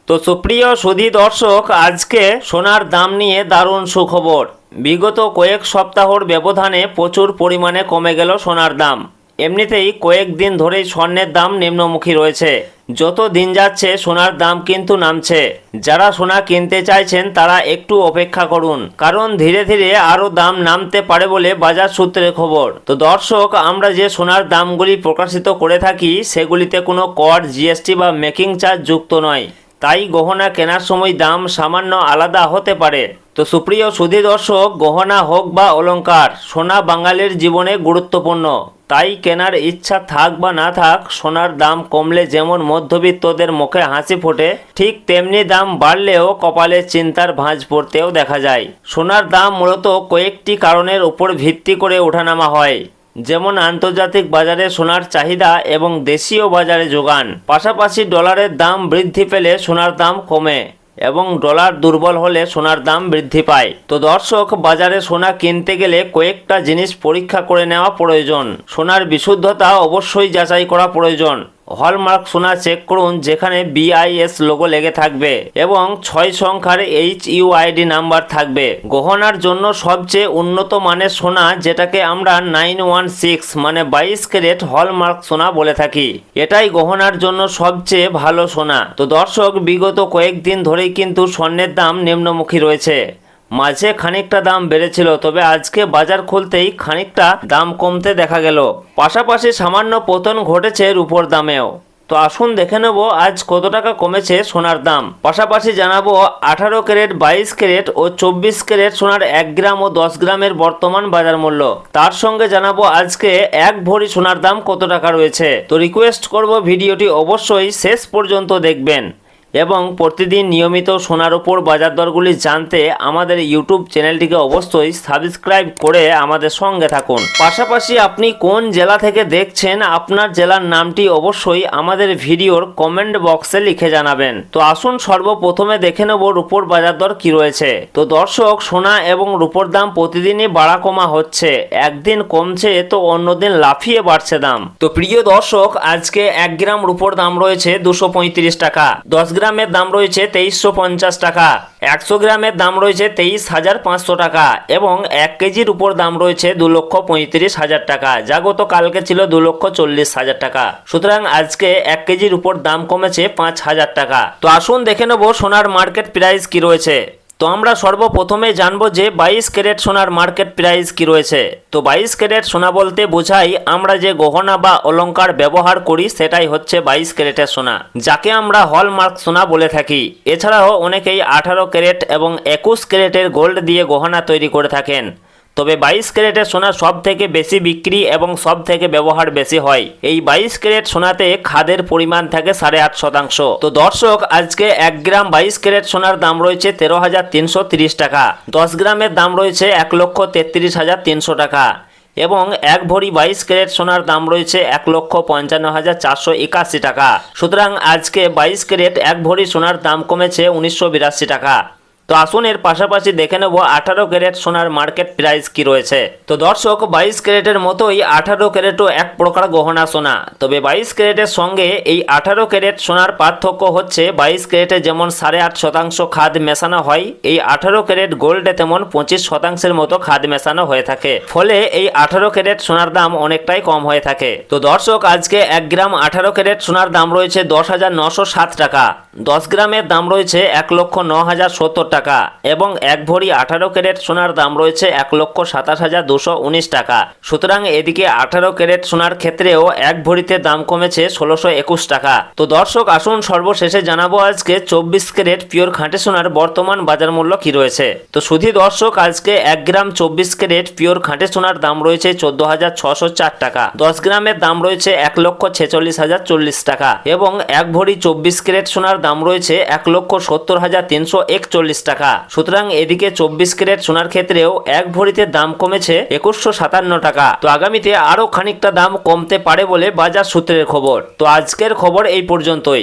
তো সুপ্রিয় সুধী দর্শক, আজকে সোনার দাম নিয়ে দারুণ সুখবর। বিগত কয়েক সপ্তাহর ব্যবধানে প্রচুর পরিমাণে কমে গেল সোনার দাম। এমনিতেই কয়েকদিন ধরেই স্বর্ণের দাম নিম্নমুখী রয়েছে। যত দিন যাচ্ছে সোনার দাম কিন্তু নামছে। যারা সোনা কিনতে চাইছেন তারা একটু অপেক্ষা করুন, কারণ ধীরে ধীরে আরও দাম নামতে পারে বলে বাজার সূত্রের খবর। তো দর্শক, আমরা যে সোনার দামগুলি প্রকাশিত করে থাকি সেগুলিতে কোনো কর, জিএসটি বা মেকিং চার্জ যুক্ত নয়। তাই গহনা কেনার সময় দাম সামান্য আলাদা হতে পারে। তো সুপ্রিয় সুধী দর্শক, গহনা হোক বা অলংকার, সোনা বাঙালির জীবনে গুরুত্বপূর্ণ। তাই কেনার ইচ্ছা থাক বা না থাক, সোনার দাম কমলে যেমন মধ্যবিত্তদের মুখে হাসি ফোটে, ঠিক তেমনি দাম বাড়লেও কপালে চিন্তার ভাঁজ পড়তেও দেখা যায়। সোনার দাম মূলত কয়েকটি কারণের উপর ভিত্তি করে ওঠানামা হয়, যেমন আন্তর্জাতিক বাজারে সোনার চাহিদা এবং দেশীয় বাজারে যোগান। পাশাপাশি ডলারের দাম বৃদ্ধি পেলে সোনার দাম কমে এবং ডলার দুর্বল হলে সোনার দাম বৃদ্ধি পায়। তো দর্শক, বাজারে সোনা কিনতে গেলে কয়েকটা জিনিস পরীক্ষা করে নেওয়া প্রয়োজন। সোনার বিশুদ্ধতা অবশ্যই যাচাই করা প্রয়োজন। হলমার্ক সোনা চেক করুন, যেখানে BIS লোগো লেগে থাকবে এবং 6 সংখ্যার HUID নাম্বার থাকবে। গহনার জন্য সবচেয়ে উন্নত মানের সোনা, যেটাকে আমরা 916 মানে 22 ক্যারেট হলমার্ক সোনা বলে থাকি, এটাই গহনার জন্য সবচেয়ে ভালো সোনা। তো দর্শক, বিগত কয়েকদিন ধরেই কিন্তু স্বর্ণের দাম নিম্নমুখী রয়েছে। মাঝে খানিকটা দাম বেড়েছিল, তবে আজকে বাজার খুলতেই খানিকটা দাম কমতে দেখা গেল। পাশাপাশি সামান্য পতন ঘটেছে রূপোর দামেও। তো আসুন দেখে নেব আজ কত টাকা কমেছে সোনার দাম। পাশাপাশি জানাবো 18 ক্যারেট, 22 ক্যারেট ও 24 ক্যারেট সোনার 1 গ্রাম ও 10 গ্রামের বর্তমান বাজার মূল্য। তার সঙ্গে জানাবো আজকে 1 ভরি সোনার দাম কত টাকা রয়েছে। তো রিকোয়েস্ট করব ভিডিওটি অবশ্যই শেষ পর্যন্ত দেখবেন এবং প্রতিদিন নিয়মিত সোনার উপর বাজার দরগুলি জানতে আমাদের ইউটিউব চ্যানেলটিকে অবশ্যই সাবস্ক্রাইব করে আমাদের সঙ্গে থাকুন। পাশাপাশি আপনি কোন জেলা থেকে দেখছেন, আপনার জেলার নামটি অবশ্যই আমাদের ভিডিওর কমেন্ট বক্সে লিখে জানাবেন। তো আসুন সর্বপ্রথমে দেখে নেব রূপোর বাজার দর কি রয়েছে। তো দর্শক, সোনা এবং রূপোর দাম প্রতিদিনই বাড়া কমা হচ্ছে। একদিন কমছে তো অন্যদিন লাফিয়ে বাড়ছে দাম। তো প্রিয় দর্শক, আজকে 1 গ্রাম রূপোর দাম রয়েছে 235 টাকা, 10 গ্রামের দাম রয়েছে 2350 টাকা, 100 গ্রামের দাম রয়েছে 23,500 টাকা এবং 1 কেজির উপর দাম রয়েছে 2,35,000 টাকা, যা গতকালকে ছিল 2,40,000 টাকা। সুতরাং আজকে 1 কেজির উপর দাম কমেছে 5,000 টাকা। তো আসুন দেখে নেব সোনার মার্কেট প্রাইস কি রয়েছে। তো আমরা সর্বপ্রথমে জানবো যে 22 ক্যারেট সোনার মার্কেট প্রাইস কি রয়েছে। তো 22 ক্যারেট সোনা বলতে বোঝাই আমরা যে গহনা বা অলংকার ব্যবহার করি সেটাই হচ্ছে 22 ক্যারেটের সোনা, যাকে আমরা হলমার্ক সোনা বলে থাকি। এছাড়াও অনেকেই 18 ক্যারেট এবং 21 ক্যারেটের গোল্ড দিয়ে গহনা তৈরি করে থাকেন। তবে 22 ক্যারেটের সোনা সব থেকে বেশি বিক্রি এবং সব থেকে ব্যবহার বেশি হয়। এই 22 ক্যারেট সোনাতে খাদের পরিমাণ থাকে 8.5%। তো দর্শক, আজকে 1 গ্রাম 22 ক্যারেট সোনার দাম রয়েছে 13,330 টাকা, 10 গ্রামের দাম রয়েছে 1,33,300 টাকা এবং 1 ভরি 22 ক্যারেট সোনার দাম রয়েছে 1,55,481 টাকা। সুতরাং আজকে 22 ক্যারেট 1 ভরি সোনার দাম কমেছে 1982 টাকা। তো আসুন এর পাশাপাশি দেখে নেব 18 ক্যারেট সোনার মার্কেট প্রাইস কি রয়েছে। তো দর্শক, 22 ক্যারেটের মতোই 18 ক্যারেটও এক প্রকার গহনা সোনা। তবে 22 ক্যারেটের সঙ্গে এই 18 ক্যারেট সোনার পার্থক্য হচ্ছে 22 ক্যারেটে যেমন 8.5% খাদ মেশানো হয়, এই 18 ক্যারেট গোল্ডে তেমন 25% মতো খাদ মেশানো হয়ে থাকে। ফলে এই 18 ক্যারেট সোনার দাম অনেকটাই কম হয়ে থাকে। তো দর্শক, আজকে 1 গ্রাম 18 ক্যারেট সোনার দাম রয়েছে 10,907 টাকা, 10 গ্রামের দাম রয়েছে 1,09,070 টাকা এবং 1 ভরি 18 ক্যারেট সোনার দাম রয়েছে 1,27,219 টাকা। সুতরাং এদিকে 18 ক্যারেট সোনার ক্ষেত্রেও 1 ভরিতে দাম কমেছে 1,621 টাকা। তো দর্শক, আসুন সর্বশেষে জানাবো আজকে 24 ক্যারেট পিওর খাঁটি সোনার বর্তমান বাজার মূল্য কি রয়েছে। তো শুধু দর্শক, আজকে 1 গ্রাম 24 ক্যারেট পিওর খাঁটি সোনার দাম রয়েছে 14,604 টাকা, 10 গ্রামের দাম রয়েছে 1,46,040 টাকা এবং 1 ভরি 24 ক্যারেট সোনার দাম রয়েছে 1,70,341 টাকা। সুতরাং এদিকে 24 ক্যারেট সোনার ক্ষেত্রেও 1 ভরিতে দাম কমেছে 2,157 টাকা। তো আগামীতে আরো খানিকটা দাম কমতে পারে বলে বাজার সূত্রের খবর। তো আজকের খবর এই পর্যন্তই।